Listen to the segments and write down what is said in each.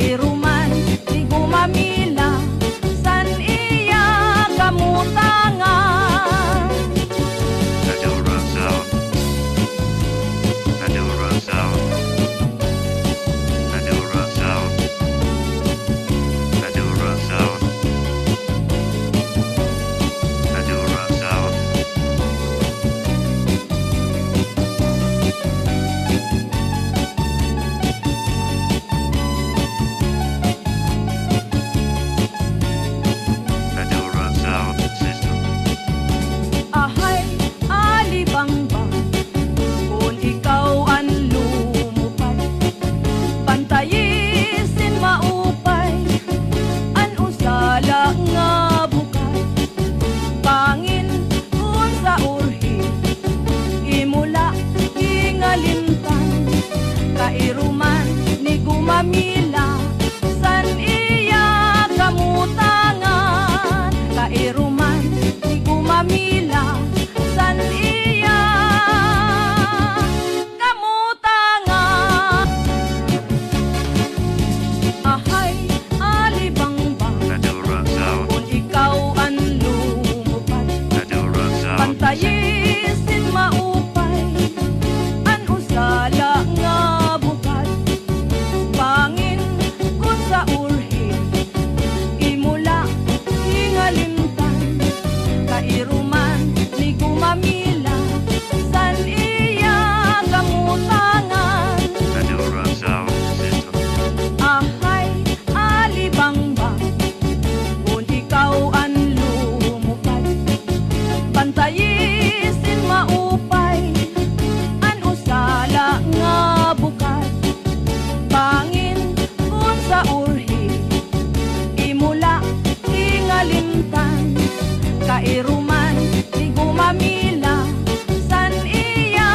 kairuman di gumamila, san iya kamutangan. Nadura South. Nadura South. Nadura South. Nadura South. Nadura South. Nadura South System. Ahay, alibangbang, kung ikaw ang lumupad, pantayisin maupay, an usala nga bukat. Pangin kung sa urhi, imula ingalintan, kairuman ni gumamila, san iya kamutangan. Kairuman ni gumamila, san iya kamutangan. Ahay, alibangbang, Nadura South. kung ikaw ang lumupad, Nadura South. pantayisin maupay, an usala nga bukat. Pangin kung sa urhi, imula ingalintan, kairuman ni gumamila, san iya kamutangan. Nadura South System. Ahay, alibangbang, kung ikaw ang lumupad, pantayisin maupay, an usala nga bukat. Pangin kung sa urhi, imula ingalintan, kairuman ni gumamila, san iya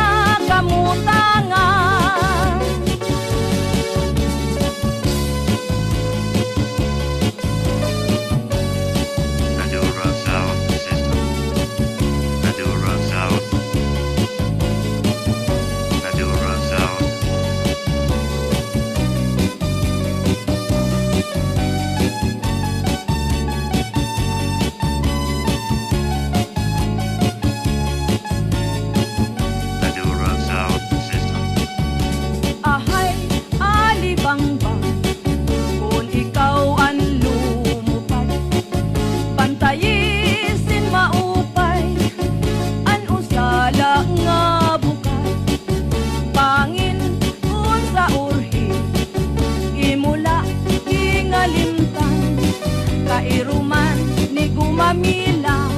kamutangan. Nadura South System. Nadura South. Nadura South. Nadura South System. Ahay, alibangbang, kung ikaw ang lumupad, pantayisin maupay, an usala nga bukat. Pangin kung sa urhi, imula ingalintan, kairuman ni gumamila,